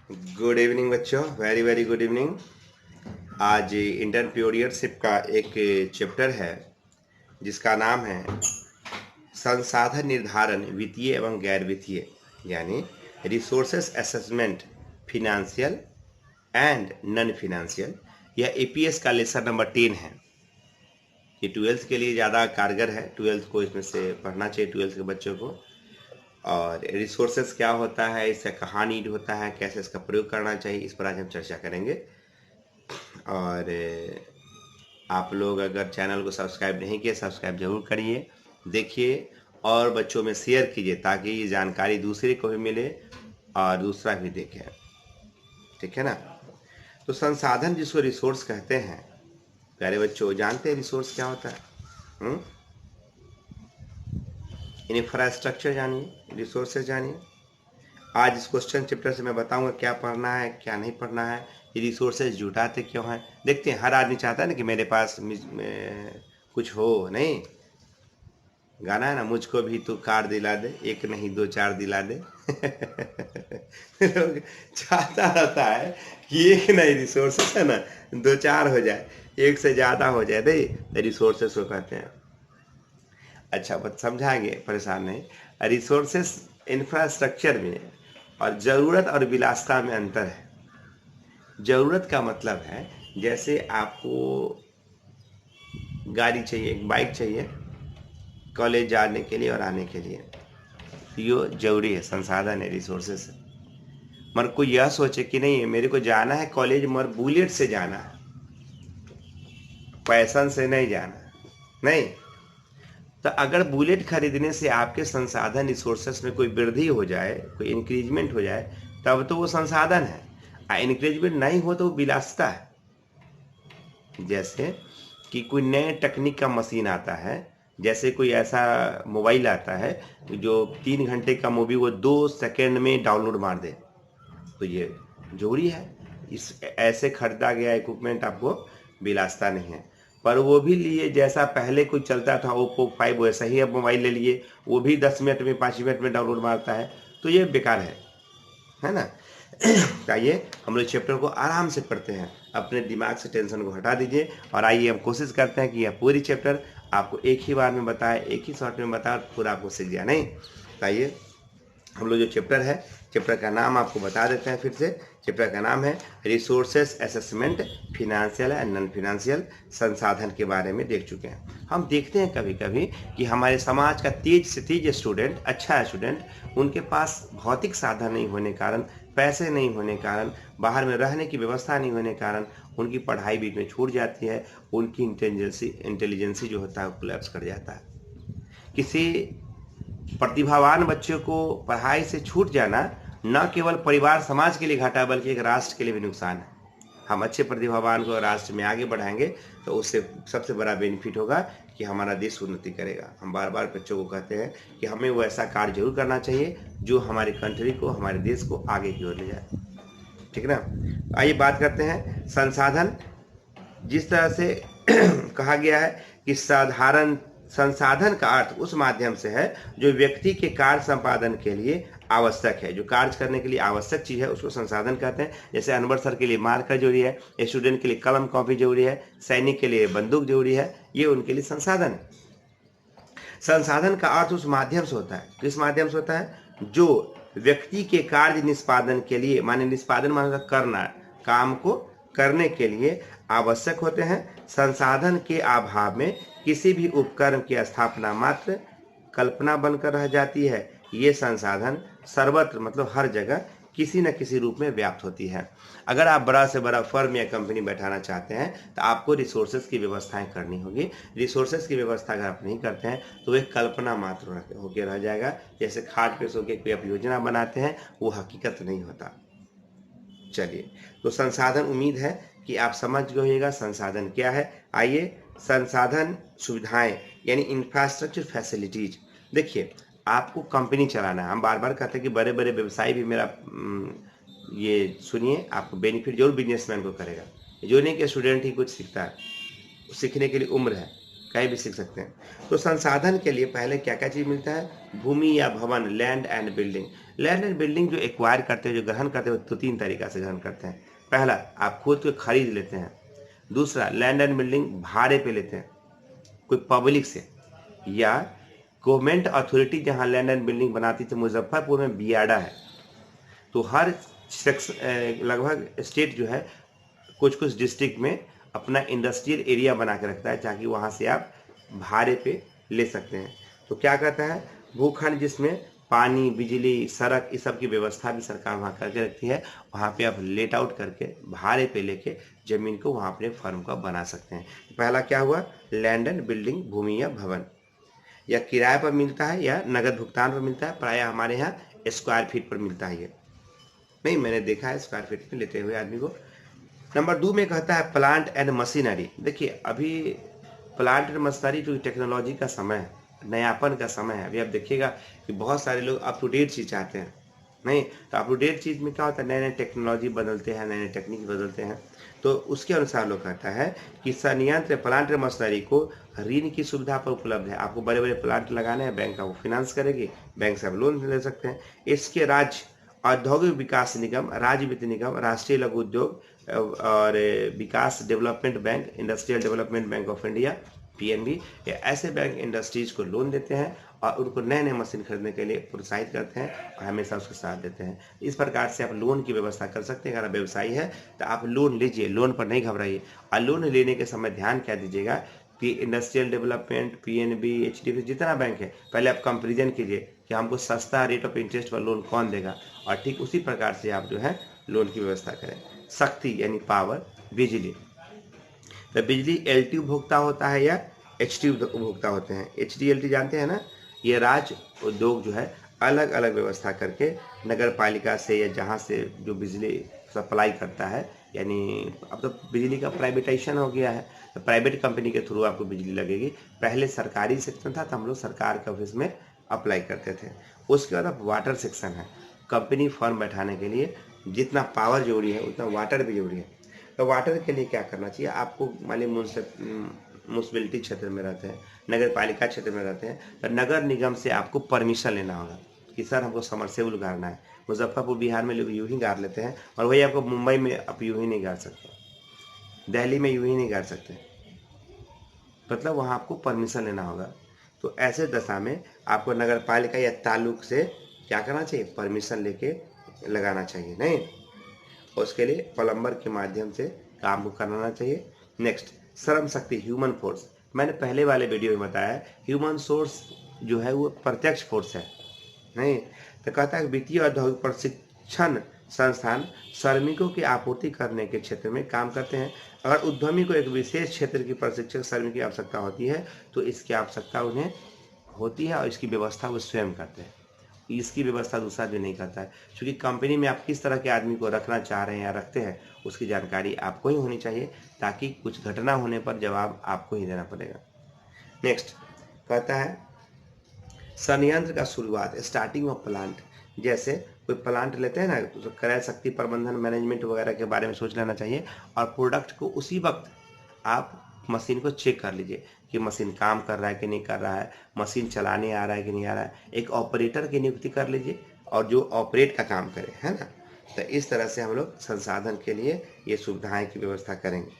Good evening बच्चों, very very good evening. आज entrepreneurship का एक चैप्टर है जिसका नाम है संसाधन निर्धारण वित्तीय एवं गैर वित्तीय, यानी resources assessment financial and non financial. यह एपीएस का लेसन नंबर 10 है। ये 12th के लिए ज़्यादा कारगर है। 12th को इसमें से पढ़ना चाहिए, 12th के बच्चों को। और रिसोर्सेस क्या होता है, इसका कहाँ नीड होता है, कैसे इसका प्रयोग करना चाहिए, इस पर आज हम चर्चा करेंगे। और आप लोग अगर चैनल को सब्सक्राइब नहीं किए, सब्सक्राइब जरूर करिए, देखिए और बच्चों में शेयर कीजिए ताकि ये जानकारी दूसरे को भी मिले और दूसरा भी देखे। ठीक है ना। तो संसाधन जिसको रिसोर्स कहते हैं, प्यारे बच्चों जानते हैं रिसोर्स क्या होता है? इंफ्रास्ट्रक्चर जानिए, रिसोर्सेज जानिए। आज इस क्वेश्चन चैप्टर से मैं बताऊंगा क्या पढ़ना है क्या नहीं पढ़ना है, ये रिसोर्सेज जुटाते क्यों हैं। देखते हैं, हर आदमी चाहता है ना कि मेरे पास कुछ हो, नहीं गाना है ना, मुझको भी तू कार दिला दे, एक नहीं दो चार दिला दे। लोग चाहता रहता है कि एक नहीं रिसोर्सेस है ना, दो चार हो जाए, एक से ज़्यादा हो जाए, नहीं रिसोर्सेस को कहते हैं। अच्छा बस समझाएंगे, परेशान नहीं। रिसोर्सेस इंफ्रास्ट्रक्चर में और ज़रूरत और विलासिता में अंतर है। ज़रूरत का मतलब है जैसे आपको गाड़ी चाहिए, एक बाइक चाहिए कॉलेज जाने के लिए और आने के लिए, ये जरूरी है, संसाधन है, रिसोर्सेस है। मगर कोई यह सोचे कि नहीं मेरे को जाना है कॉलेज मगर बुलेट से जाना है, पैसन से नहीं जाना, नहीं। तो अगर बुलेट खरीदने से आपके संसाधन रिसोर्सेस में कोई वृद्धि हो जाए, कोई इंक्रीजमेंट हो जाए, तब तो वो संसाधन है। इंक्रीजमेंट नहीं हो तो वो विलासिता है। जैसे कि कोई नए टेक्निक का मशीन आता है, जैसे कोई ऐसा मोबाइल आता है जो 3 घंटे का मूवी वो 2 सेकेंड में डाउनलोड मार दे, तो ये जरूरी है। इस ऐसे खरीदा गया इक्विपमेंट आपको विलासिता नहीं है। पर वो भी लिए जैसा पहले कोई चलता था ओप्पो 5, वैसा ही अब मोबाइल ले लिए, वो भी 10 मिनट में 5 मिनट में डाउनलोड मारता है, तो ये बेकार है ना। आइए हम लोग चैप्टर को आराम से पढ़ते हैं, अपने दिमाग से टेंशन को हटा दीजिए और आइए हम कोशिश करते हैं कि यह पूरी चैप्टर आपको एक ही बार में बताए, एक ही शॉर्ट में बताए, पूरा आपको सीख गया नहीं। आइए हम लोग जो चैप्टर है, चैप्टर का नाम आपको बता देते हैं फिर से। चैप्टर का नाम है resources assessment financial and non financial. संसाधन के बारे में देख चुके हैं। हम देखते हैं कभी कभी कि हमारे समाज का तेज से तेज स्टूडेंट, अच्छा स्टूडेंट, उनके पास भौतिक साधन नहीं होने कारण, पैसे नहीं होने कारण, बाहर में रहने की व्यवस्था नहीं होने कारण उनकी पढ़ाई बीच में छूट जाती है, उनकी इंटेलिजेंसी जो होता है वो कोलैप्स कर जाता है। किसी प्रतिभावान बच्चों को पढ़ाई से छूट जाना न केवल परिवार समाज के लिए घाटा बल्कि एक राष्ट्र के लिए भी नुकसान है। हम अच्छे प्रतिभावान को राष्ट्र में आगे बढ़ाएंगे तो उससे सबसे बड़ा बेनिफिट होगा कि हमारा देश उन्नति करेगा। हम बार बार बच्चों को कहते हैं कि हमें वो ऐसा कार्य जरूर करना चाहिए जो हमारी कंट्री को, हमारे देश को आगे की ओर ले जाए। ठीक है ना। आइए बात करते हैं संसाधन। जिस तरह से कहा गया है कि साधारण संसाधन का अर्थ उस माध्यम से है जो व्यक्ति के कार्य संपादन के लिए आवश्यक है। जो कार्य करने के लिए आवश्यक चीज है उसको संसाधन कहते हैं। जैसे अनवर सर के लिए मार्कर जरूरी है, स्टूडेंट के लिए कलम कॉपी जरूरी है, सैनिक के लिए बंदूक जरूरी है, ये उनके लिए संसाधन है। संसाधन का अर्थ उस माध्यम से होता है, किस माध्यम से होता है, जो व्यक्ति के कार्य निष्पादन के लिए, माने निष्पादन माने करना, काम को करने के लिए आवश्यक होते हैं। संसाधन के अभाव में किसी भी उपकरण की स्थापना मात्र कल्पना बनकर रह जाती है। ये संसाधन सर्वत्र, मतलब हर जगह किसी न किसी रूप में व्याप्त होती है। अगर आप बड़ा से बड़ा फर्म या कंपनी बैठाना चाहते हैं तो आपको रिसोर्सेज की व्यवस्थाएं करनी होगी। रिसोर्सेज की व्यवस्था अगर आप नहीं करते हैं तो एक कल्पना मात्र होकर रह जाएगा। जैसे खाट पे सो के कोई आप योजना बनाते हैं, वो हकीकत नहीं होता। चलिए, तो संसाधन, उम्मीद है कि आप समझ गए होइएगा संसाधन क्या है। आइए, संसाधन सुविधाएं यानी इंफ्रास्ट्रक्चर फैसिलिटीज। देखिए, आपको कंपनी चलाना है। हम बार बार कहते हैं कि बड़े बड़े व्यवसायी भी मेरा ये सुनिए, आपको बेनिफिट जरूर बिजनेसमैन को करेगा। जो नहीं कि स्टूडेंट ही कुछ सीखता है, सीखने के लिए उम्र है, कहीं भी सीख सकते हैं। तो संसाधन के लिए पहले क्या क्या चीज़ मिलता है, भूमि या भवन, land and building. Land and building जो एक्वायर करते हैं, जो ग्रहण करते हैं, तो 3 तरीका से ग्रहण करते हैं। पहला, आप खुद को खरीद लेते हैं। दूसरा, लैंड एंड बिल्डिंग भाड़े पे लेते हैं कोई पब्लिक से, या गवर्नमेंट अथॉरिटी जहां लैंड एंड बिल्डिंग बनाती थी, मुजफ्फरपुर में बियाडा है, तो हर लगभग स्टेट जो है कुछ कुछ डिस्ट्रिक्ट में अपना इंडस्ट्रियल एरिया बना के रखता है, ताकि वहाँ से आप भाड़े पे ले सकते हैं। तो क्या कहता है, भूखंड जिसमें पानी, बिजली, सड़क, इस सब की व्यवस्था भी सरकार वहाँ करके रखती है, वहाँ पे आप लेट आउट करके भाड़े पे लेके जमीन को वहाँ अपने फर्म का बना सकते हैं। पहला क्या हुआ, लैंड एंड बिल्डिंग, भूमि या भवन, या किराए पर मिलता है या नगद भुगतान पर मिलता है। प्रायः हमारे यहाँ स्क्वायर फीट पर मिलता है, ये नहीं, मैंने देखा है स्क्वायर फीट में लेते हुए आदमी को। नंबर 2 में कहता है प्लांट एंड मशीनरी। देखिए, अभी प्लांट एंड मशीनरी जो टेक्नोलॉजी का समय है, नयापन का समय है। अभी आप देखिएगा कि बहुत सारे लोग अप टू डेट चीज़ चाहते हैं, नहीं तो अप टू डेट चीज़ में क्या होता है, नए नए टेक्नोलॉजी बदलते हैं, नए नए टेक्निक बदलते हैं, तो उसके अनुसार लोग कहता है कि संयंत्र प्लांट एंड मशीनरी को ऋण की सुविधा पर उपलब्ध है। आपको बड़े बड़े प्लांट लगाने हैं, बैंक आपको फिनांस करेगी, बैंक से आप लोन ले सकते हैं। इसके राज्य औद्योगिक विकास निगम, राज्य वित्त निगम, राष्ट्रीय लघु उद्योग और विकास development bank, industrial development bank of India, PNB, ये ऐसे बैंक इंडस्ट्रीज को लोन देते हैं और उनको नए नए मशीन खरीदने के लिए प्रोत्साहित करते हैं और हमेशा उसका साथ देते हैं। इस प्रकार से आप लोन की व्यवस्था कर सकते हैं। अगर आप व्यवसायी है तो आप लोन लीजिए, लोन पर नहीं घबराइए। और लोन लेने के समय ध्यान क्या दीजिएगा कि इंडस्ट्रियल डेवलपमेंट, पीएनबी, एचडीएफसी, जितना बैंक है, पहले आप कंपेरिजन कीजिए कि हमको सस्ता रेट ऑफ इंटरेस्ट पर लोन कौन देगा, और ठीक उसी प्रकार से आप जो है लोन की व्यवस्था करें। शक्ति यानी पावर, बिजली, तो बिजली एलटी उपभोक्ता होता है या एचटी उपभोक्ता होते हैं। एचडीएलटी जानते हैं ना, ये राज्य उद्योग जो है अलग अलग व्यवस्था करके नगर पालिका से या जहाँ से जो बिजली सप्लाई करता है, यानी अब तो बिजली का प्राइवेटाइजेशन हो गया है, तो प्राइवेट कंपनी के थ्रू आपको बिजली लगेगी। पहले सरकारी सेक्शन था, तो हम लोग सरकार के ऑफिस में अप्लाई करते थे। उसके बाद अब वाटर सेक्शन है, कंपनी फर्म बैठाने के लिए जितना पावर जरूरी है उतना वाटर भी जरूरी है। तो वाटर के लिए क्या करना चाहिए आपको, मान ली म्यूनसिपैलिटी क्षेत्र में रहते हैं, नगर पालिका क्षेत्र में रहते हैं, तो नगर निगम से आपको परमिशन लेना होगा कि सर हमको समरसेबुल गाड़ना है। मुजफ्फरपुर बिहार में लोग यूं ही गाड़ लेते हैं, और वही आपको मुंबई में आप यूं ही नहीं गाड़ सकते, दिल्ली में यूं ही नहीं गाड़ सकते, मतलब वहाँ आपको परमिशन लेना होगा। तो ऐसे दशा में आपको नगर पालिका या ताल्लुक से क्या करना चाहिए, परमिशन लेके लगाना चाहिए, नहीं उसके लिए प्लम्बर के माध्यम से काम को कराना चाहिए। Next, Shram Shakti, human force. मैंने पहले वाले वीडियो में बताया ह्यूमन सोर्स जो है वो प्रत्यक्ष फोर्स है, नहीं तो कहता है वित्तीय औद्योगिक प्रशिक्षण संस्थान श्रमिकों की आपूर्ति करने के क्षेत्र में काम करते हैं। अगर उद्यमी को एक विशेष क्षेत्र की प्रशिक्षक श्रमिक की आवश्यकता होती है तो इसकी आवश्यकता उन्हें होती है और इसकी व्यवस्था वो स्वयं करते हैं। इसकी व्यवस्था दूसरा भी नहीं करता है, क्योंकि कंपनी में आप किस तरह के आदमी को रखना चाह रहे हैं या रखते हैं उसकी जानकारी आपको ही होनी चाहिए, ताकि कुछ घटना होने पर जवाब आपको ही देना पड़ेगा। नेक्स्ट कहता है संयंत्र का शुरुआत, स्टार्टिंग ऑफ प्लांट। जैसे कोई प्लांट लेते हैं ना, तो क्रय शक्ति प्रबंधन, मैनेजमेंट वगैरह के बारे में सोच लेना चाहिए, और प्रोडक्ट को उसी वक्त आप मशीन को चेक कर लीजिए कि मशीन काम कर रहा है कि नहीं कर रहा है, मशीन चलाने आ रहा है कि नहीं आ रहा है। एक ऑपरेटर की नियुक्ति कर लीजिए और जो ऑपरेट का काम करे, है ना। तो इस तरह से हम लोग संसाधन के लिए ये सुविधाएं की व्यवस्था करेंगे।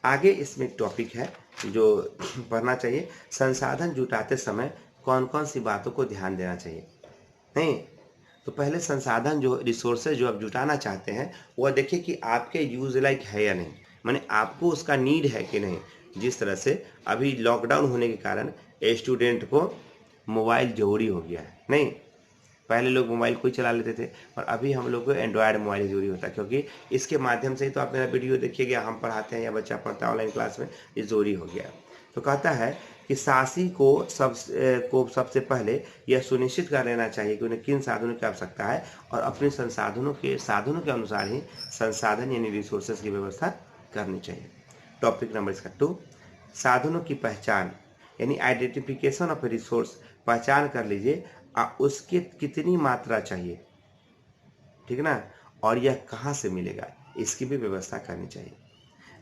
आगे इसमें एक टॉपिक है जो पढ़ना चाहिए, संसाधन जुटाते समय कौन कौन सी बातों को ध्यान देना चाहिए, नहीं तो पहले संसाधन जो रिसोर्सेज जो आप जुटाना चाहते हैं वह देखिए कि आपके यूज लाइक है या नहीं, माने आपको उसका नीड है कि नहीं। जिस तरह से अभी लॉकडाउन होने के कारण स्टूडेंट को मोबाइल जरूरी हो गया है, नहीं पहले लोग मोबाइल कोई चला लेते थे, और अभी हम लोग को एंड्रॉयड मोबाइल जरूरी होता है, क्योंकि इसके माध्यम से ही तो आप मेरा वीडियो देखिएगा, हम पढ़ाते हैं या बच्चा पढ़ता है ऑनलाइन क्लास में, ये जरूरी हो गया। तो कहता है कि शासी को सबसे पहले यह सुनिश्चित कर लेना चाहिए कि उन्हें किन साधनों की आवश्यकता है, और अपने साधनों के अनुसार ही संसाधन यानी रिसोर्सेज की व्यवस्था करनी चाहिए। टॉपिक नंबर इसका 2, साधनों की पहचान यानी आइडेंटिफिकेशन ऑफ रिसोर्स। पहचान कर लीजिए उसकी कितनी मात्रा चाहिए, ठीक है ना, और यह कहाँ से मिलेगा, इसकी भी व्यवस्था करनी चाहिए।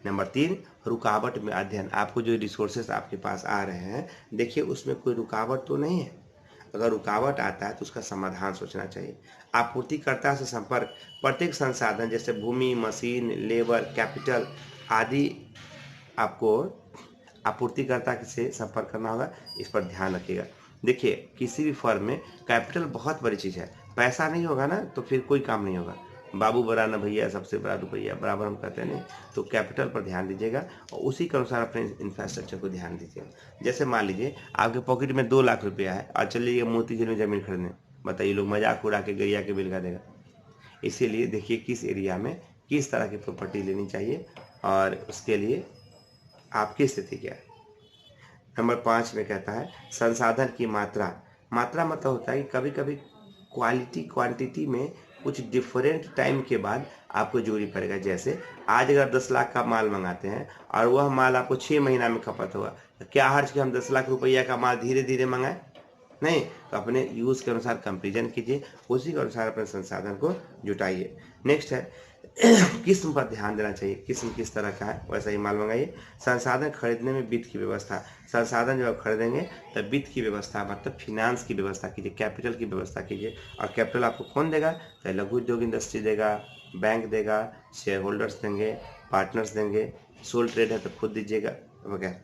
नंबर 3, रुकावट में अध्ययन। आपको जो रिसोर्सेस आपके पास आ रहे हैं, देखिए उसमें कोई रुकावट तो नहीं है। अगर रुकावट आता है तो उसका समाधान सोचना चाहिए। आपूर्तिकर्ता से संपर्क, प्रत्येक संसाधन जैसे भूमि, मशीन, लेबर, कैपिटल आदि आपको आपूर्तिकर्ता से संपर्क करना होगा, इस पर ध्यान रखिएगा। देखिए किसी भी फर्म में कैपिटल बहुत बड़ी चीज़ है, पैसा नहीं होगा ना तो फिर कोई काम नहीं होगा। बाबू बड़ा न भैया सबसे बड़ा रुपया, बराबर हम कहते हैं नहीं। तो कैपिटल पर ध्यान दीजिएगा और उसी के अनुसार अपने इंफ्रास्ट्रक्चर को ध्यान दीजिएगा। जैसे मान लीजिए आपके पॉकेट में 2 लाख रुपया है और चलिए मोतीझील में ज़मीन खरीदने, बताइए लोग मजाक उड़ा के गरिया के बिल का देगा। इसीलिए देखिए किस एरिया में किस तरह की प्रॉपर्टी लेनी चाहिए और उसके लिए आपकी स्थिति क्या है। नंबर 5 में कहता है संसाधन की मात्रा। मात्रा मतलब होता है कि कभी कभी क्वालिटी क्वांटिटी में कुछ डिफरेंट टाइम के बाद आपको जरूरी पड़ेगा। जैसे आज अगर 10 लाख का माल मंगाते हैं और वह माल आपको 6 महीना में खपत होगा, तो क्या हर्ज कि हम 10 लाख रुपया का माल धीरे धीरे मंगाएं? नहीं, तो अपने यूज़ के अनुसार कंपेरिजन कीजिए, उसी के अनुसार अपने संसाधन को जुटाइए। नेक्स्ट है किस्म पर ध्यान देना चाहिए, किस्म किस तरह का है वैसा ही माल मंगाइए। संसाधन खरीदने में वित्त की व्यवस्था, संसाधन जब आप खरीदेंगे तब वित्त की व्यवस्था मतलब फिनांस की व्यवस्था कीजिए, कैपिटल की व्यवस्था कीजिए। और कैपिटल आपको कौन देगा? तो लघु उद्योग इंडस्ट्री देगा, बैंक देगा, शेयर होल्डर्स देंगे, पार्टनर्स देंगे, सोल ट्रेड है तो खुद दीजिएगा वगैरह।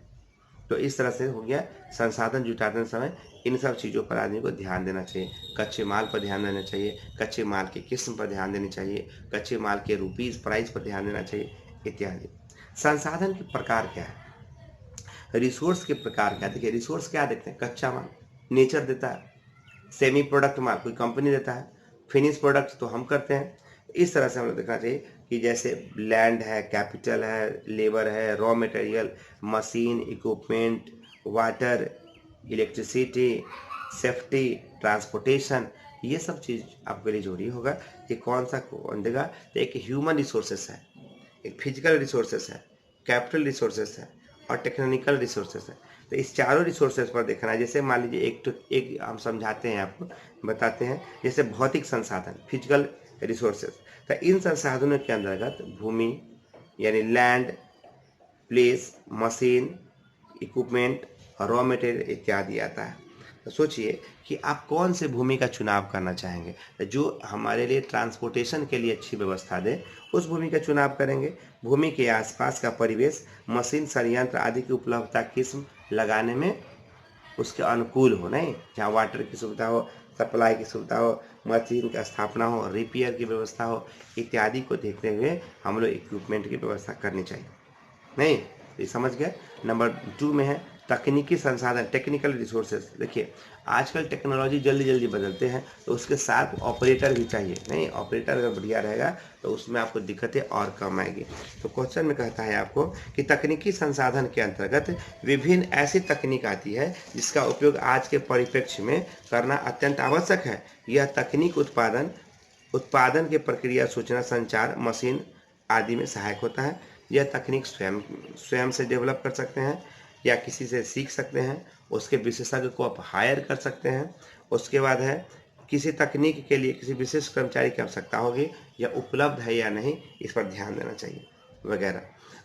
तो इस तरह से हो गया संसाधन जुटाते समय इन सब चीज़ों पर आदमी को ध्यान देना चाहिए। कच्चे माल पर ध्यान देना चाहिए, कच्चे माल की किस्म पर ध्यान देनी चाहिए, कच्चे माल के रुपीज़ प्राइस पर ध्यान देना चाहिए इत्यादि। संसाधन के प्रकार क्या है, रिसोर्स के प्रकार क्या? देखिए रिसोर्स क्या देखते हैं, कच्चा माल नेचर देता है, सेमी प्रोडक्ट माल कोई कंपनी देता है, फिनिश प्रोडक्ट तो हम करते हैं। इस तरह से हमें देखना चाहिए कि जैसे लैंड है, कैपिटल है, लेबर है, raw material, machine, equipment, water, electricity, safety, transportation, ये सब चीज़ आपके लिए जरूरी होगा कि कौन सा कौन देगा। तो एक ह्यूमन रिसोर्सेस है, एक फिजिकल रिसोर्सेस है, कैपिटल रिसोर्सेस है और टेक्निकल रिसोर्सेस है। तो इस चारों रिसोर्सेज पर देखना है। जैसे मान लीजिए एक हम समझाते हैं, आपको बताते हैं। जैसे भौतिक संसाधन, फिजिकल रिसोर्सेज, तो इन संसाधनों के अंतर्गत भूमि यानी land, place, machine, equipment, raw material इत्यादि आता है। तो सोचिए कि आप कौन से भूमि का चुनाव करना चाहेंगे। तो जो हमारे लिए ट्रांसपोर्टेशन के लिए अच्छी व्यवस्था दे उस भूमि का चुनाव करेंगे। भूमि के आसपास का परिवेश, मशीन, संयंत्र आदि की उपलब्धता किस्म लगाने में उसके अनुकूल हो, नहीं जहाँ वाटर की सुविधा हो, सप्लाई की सुविधा हो, मशीन की स्थापना हो, रिपेयर की व्यवस्था हो इत्यादि को देखते हुए हम लोग इक्विपमेंट की व्यवस्था करनी चाहिए। नहीं, ये समझ गए। नंबर 2 में है तकनीकी संसाधन, टेक्निकल रिसोर्सेज। देखिए आजकल टेक्नोलॉजी जल्दी जल्दी बदलते हैं तो उसके साथ ऑपरेटर भी चाहिए। नहीं, ऑपरेटर अगर बढ़िया रहेगा तो उसमें आपको दिक्कतें और कम आएगी। तो क्वेश्चन में कहता है आपको कि तकनीकी संसाधन के अंतर्गत विभिन्न ऐसी तकनीक आती है जिसका उपयोग आज के परिप्रेक्ष्य में करना अत्यंत आवश्यक है। यह तकनीक उत्पादन के प्रक्रिया, सूचना संचार, मशीन आदि में सहायक होता है। यह तकनीक स्वयं से डेवलप कर सकते हैं या किसी से सीख सकते हैं, उसके विशेषज्ञ को आप हायर कर सकते हैं। उसके बाद है किसी तकनीक के लिए किसी विशेष कर्मचारी की आवश्यकता होगी, यह उपलब्ध है या नहीं, इस पर ध्यान देना चाहिए वगैरह।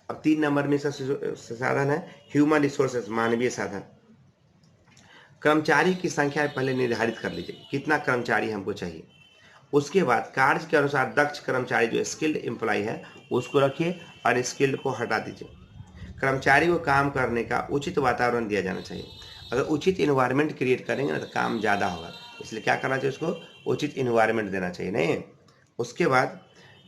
अब 3 नंबर में साधन है ह्यूमन रिसोर्सेज, मानवीय साधन। कर्मचारी की संख्या पहले निर्धारित कर लीजिए, कितना कर्मचारी हमको चाहिए। उसके बाद कार्य के अनुसार दक्ष कर्मचारी जो स्किल्ड एम्प्लॉय है उसको रखिए और स्किल्ड को हटा दीजिए। कर्मचारी को काम करने का उचित वातावरण दिया जाना चाहिए। अगर उचित इन्वायरमेंट क्रिएट करेंगे ना तो काम ज़्यादा होगा, इसलिए क्या करना चाहिए, उसको उचित इन्वायरमेंट देना चाहिए। नहीं, उसके बाद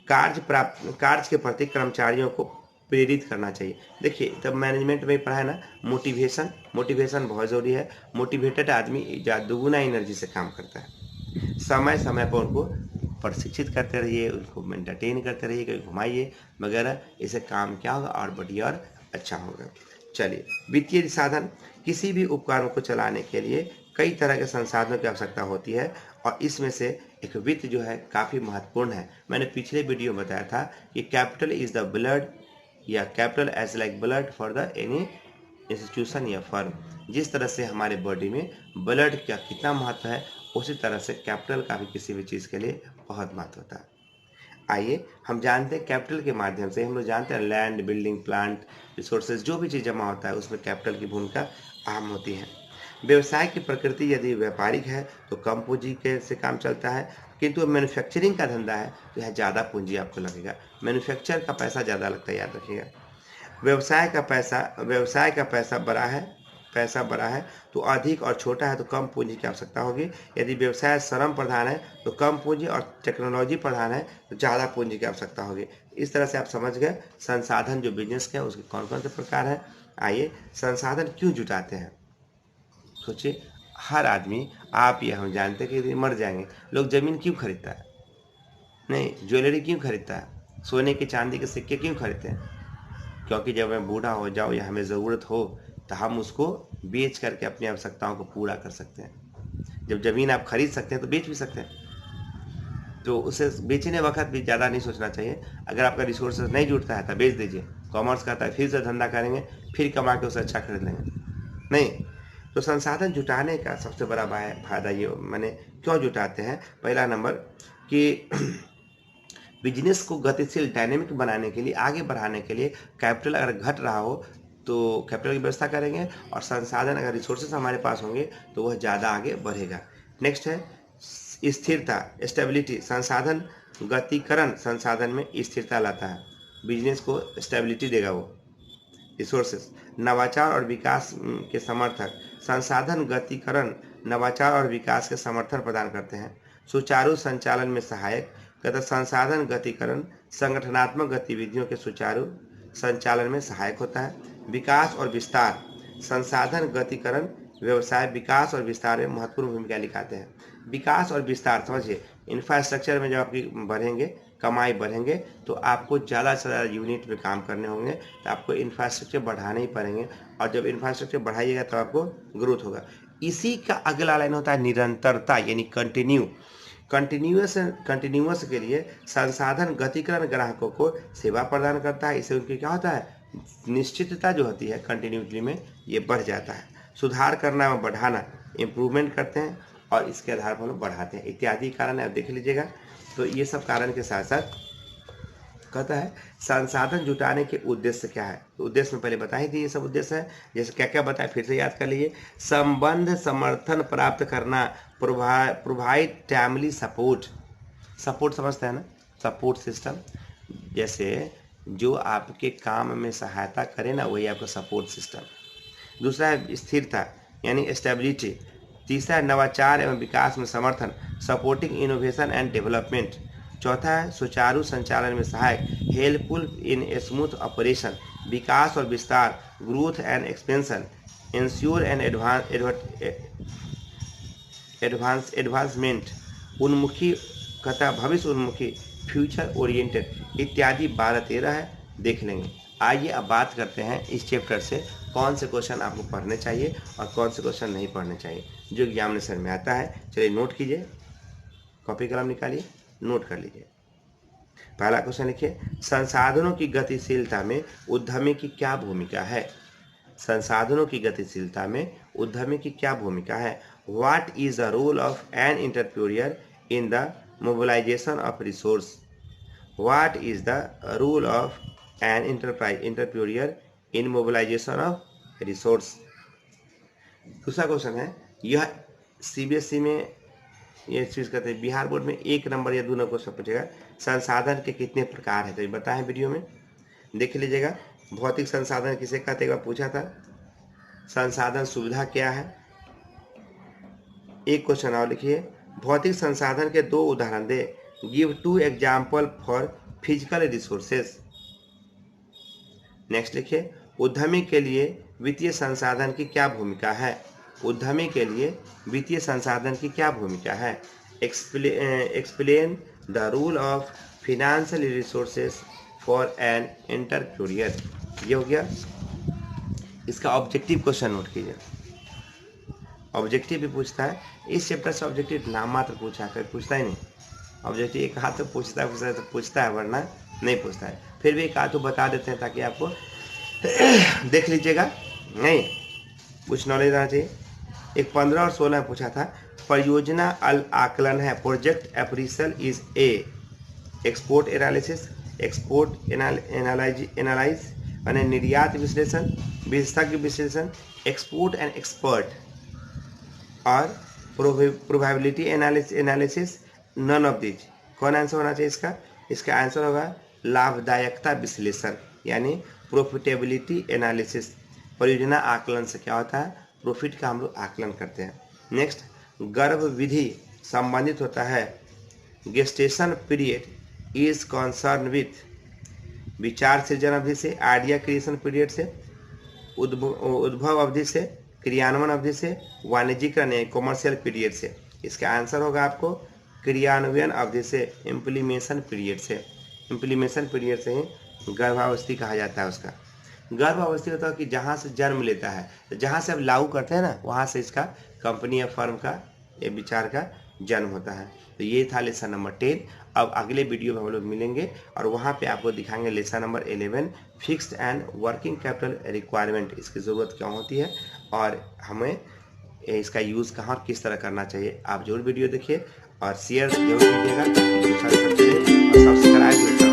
कार्य के प्रति कर्मचारियों को प्रेरित करना चाहिए। देखिए तब मैनेजमेंट में पढ़ा है ना, मोटिवेशन बहुत ज़रूरी है। मोटिवेटेड आदमी दुगुना एनर्जी से काम करता है। समय समय पर उनको प्रशिक्षित करते रहिए, उनको मेंटेन करते रहिए, कहीं घुमाइए वगैरह, इससे काम क्या होगा और बढ़िया और अच्छा होगा। चलिए, वित्तीय साधन, किसी भी उपकरण को चलाने के लिए कई तरह के संसाधनों की आवश्यकता होती है और इसमें से एक वित्त जो है काफ़ी महत्वपूर्ण है। मैंने पिछले वीडियो में बताया था कि कैपिटल इज द ब्लड या capital as like blood for the any institution या फर्म। जिस तरह से हमारे बॉडी में ब्लड का कितना महत्व है, उसी तरह से कैपिटल का भी किसी भी चीज़ के लिए बहुत महत्व होता है। आइए हम जानते हैं कैपिटल के माध्यम से, हम लोग जानते हैं लैंड, बिल्डिंग, प्लांट, रिसोर्सेज, जो भी चीज़ जमा होता है उसमें कैपिटल की भूमिका अहम होती है। व्यवसाय की प्रकृति यदि व्यापारिक है तो कम पूंजी के से काम चलता है, किंतु मैन्युफैक्चरिंग का धंधा है तो यह ज़्यादा पूंजी आपको लगेगा। मैन्युफैक्चर का पैसा ज़्यादा लगता है, याद रखिएगा। व्यवसाय का पैसा बड़ा है तो अधिक, और छोटा है तो कम पूंजी की आवश्यकता होगी। यदि व्यवसाय श्रम प्रधान है तो कम पूंजी, और टेक्नोलॉजी प्रधान है तो ज़्यादा पूंजी की आवश्यकता होगी। इस तरह से आप समझ गए संसाधन जो बिजनेस के हैं उसके कौन कौन से प्रकार हैं। आइए, संसाधन क्यों जुटाते हैं। सोचिए, हर आदमी, आप या हम जानते हैं कि मर जाएंगे। लोग ज़मीन क्यों खरीदता है? नहीं, ज्वेलरी क्यों खरीदता है? सोने के चांदी के सिक्के क्यों खरीदते हैं? क्योंकि जब मैं बूढ़ा हो जाऊँ या हमें ज़रूरत हो तो हम उसको बेच करके अपनी आवश्यकताओं को पूरा कर सकते हैं। जब ज़मीन आप खरीद सकते हैं तो बेच भी सकते हैं, तो उसे बेचने वक्त भी ज़्यादा नहीं सोचना चाहिए। अगर आपका रिसोर्सेज नहीं जुटता है तो बेच दीजिए। कॉमर्स कहता है फिर से धंधा करेंगे, फिर कमा के उसे अच्छा खरीद लेंगे। नहीं, तो संसाधन जुटाने का सबसे बड़ा फायदा ये, मैंने क्यों जुटाते हैं। पहला नंबर कि बिजनेस को गतिशील, डायनेमिक बनाने के लिए, आगे बढ़ाने के लिए कैपिटल अगर घट रहा हो तो कैपिटल की व्यवस्था करेंगे, और संसाधन अगर रिसोर्सेज हमारे पास होंगे तो वह ज़्यादा आगे बढ़ेगा। नेक्स्ट है स्थिरता, स्टेबिलिटी। संसाधन गतिकरण संसाधन में स्थिरता लाता है, बिजनेस को स्टेबिलिटी देगा वो। रिसोर्सेस, नवाचार और विकास के समर्थक। संसाधन गतिकरण नवाचार और विकास के समर्थन प्रदान करते हैं। सुचारू संचालन में सहायक। कहते संसाधन गतिकरण संगठनात्मक गतिविधियों के सुचारू संचालन में सहायक होता है। विकास और विस्तार, संसाधन गतिकरण व्यवसाय विकास और विस्तार में महत्वपूर्ण भूमिका निभाते हैं। विकास और विस्तार समझिए, इंफ्रास्ट्रक्चर में जब आपकी बढ़ेंगे, कमाई बढ़ेंगे, तो आपको ज़्यादा से ज़्यादा यूनिट में काम करने होंगे, तो आपको इंफ्रास्ट्रक्चर बढ़ाने ही पड़ेंगे, और जब इंफ्रास्ट्रक्चर बढ़ाइएगा तो आपको ग्रोथ होगा। इसी का अगला लाइन होता है निरंतरता, यानी कंटिन्यूअस के लिए संसाधन गतिकरण ग्राहकों को सेवा प्रदान करता है। इससे उनकी क्या होता है, निश्चितता जो होती है कंटिन्यूटी में, ये बढ़ जाता है। सुधार करना व बढ़ाना, इम्प्रूवमेंट करते हैं और इसके आधार पर हम बढ़ाते हैं, इत्यादि कारण आप देख लीजिएगा। तो ये सब कारण के साथ साथ कहता है संसाधन जुटाने के उद्देश्य क्या है। तो उद्देश्य में पहले बता ही दिए, ये सब उद्देश्य है। जैसे क्या क्या बताए फिर से याद कर लीजिए। संबंध समर्थन प्राप्त करना, प्रोवाइड टाइमली सपोर्ट समझते हैं ना, सपोर्ट सिस्टम। जैसे जो आपके काम में सहायता करे ना, वही आपका सपोर्ट सिस्टम। दूसरा है स्थिरता यानी स्टेबिलिटी। तीसरा है नवाचार एवं विकास में समर्थन, सपोर्टिंग इनोवेशन एंड डेवलपमेंट। चौथा है सुचारू संचालन में सहायक, हेल्पफुल इन स्मूथ ऑपरेशन। विकास और विस्तार, growth and expansion. Insure and advancement, उन्मुखी कथा भविष्य उन्मुखी, फ्यूचर ओरिएंटेड इत्यादि 12-13 है, देख लेंगे। आइए अब बात करते हैं इस चैप्टर से कौन से क्वेश्चन आपको पढ़ने चाहिए और कौन से क्वेश्चन नहीं पढ़ने चाहिए, जो एग्जामिनेशन में आता है। चलिए नोट कीजिए, कॉपी कलम निकालिए, नोट कर लीजिए। पहला क्वेश्चन लिखिए, संसाधनों की गतिशीलता में उद्यमी की क्या भूमिका है। संसाधनों की गतिशीलता में उद्यमी की क्या भूमिका है। What is the role of an entrepreneur in the mobilisation of resource. What is the role of an entrepreneur in mobilisation of resource. दूसरा क्वेश्चन है, यह सीबीएसई में ये चीज़ कहते हैं, बिहार बोर्ड में 1 नंबर या 2 नंबर क्वेश्चन पूछेगा, संसाधन के कितने प्रकार हैं, तो ये बताएं वीडियो में, देख लीजिएगा। भौतिक संसाधन किसे कहते हैं, पूछा था। संसाधन सुविधा क्या है। एक क्वेश्चन और लिखिए, भौतिक संसाधन के 2 उदाहरण दे। Give 2 example for physical resources. Next लिखिए, उद्यमी के लिए वित्तीय संसाधन की क्या भूमिका है। उद्यमी के लिए वित्तीय संसाधन की क्या भूमिका है। Explain the rule of financial resources for an entrepreneur. ये हो गया इसका ऑब्जेक्टिव क्वेश्चन, नोट कीजिए। ऑब्जेक्टिव भी पूछता है इस चैप्टर से, ऑब्जेक्टिव नाम मात्र पूछा कर, पूछता ही नहीं। ऑब्जेक्टिव एक हाथ तो पूछता है वरना नहीं पूछता है। फिर भी एक हाथ तो बता देते हैं ताकि आपको देख लीजिएगा, नहीं कुछ नॉलेज रहना चाहिए। एक 15 और 16 में पूछा था, परियोजना आकलन है। Project appraisal is a export analysis, export analyse यानी निर्यात विश्लेषण, विशेषज्ञ विश्लेषण, एक्सपोर्ट एंड एक्सपर्ट। और probability analysis none of this. कौन आंसर होना चाहिए इसका? इसका आंसर होगा लाभदायकता विश्लेषण यानी प्रॉफिटेबिलिटी एनालिसिस। परियोजना आकलन से क्या होता है? प्रॉफिट का हम लोग आकलन करते हैं। नेक्स्ट, गर्भ विधि संबंधित होता है gestation period is concern with विचार सृजन अवधि से, आइडिया क्रिएशन पीरियड से, उद्भव अवधि से, क्रियान्वयन अवधि से, वाणिज्यिकरण यानी कॉमर्शियल पीरियड से। इसका आंसर होगा आपको क्रियान्वयन अवधि से, इम्प्लीमेशन पीरियड से। इम्प्लीमेशन पीरियड से ही गर्भावस्थी कहा जाता है उसका। गर्भावस्थी होता है कि जहाँ से जन्म लेता है, तो जहाँ से अब लागू करते हैं ना, वहाँ से इसका कंपनी या फर्म का ये विचार का जन्म होता है। तो ये था लेसन नंबर 10। अब अगले वीडियो में हम लोग मिलेंगे और वहाँ पे आपको दिखाएंगे lesson number 11 fixed and working capital requirement, इसकी ज़रूरत क्यों होती है और हमें इसका यूज़ कहाँ और किस तरह करना चाहिए। आप जरूर वीडियो देखिए और शेयर जरूर कीजिएगा, और सब्सक्राइब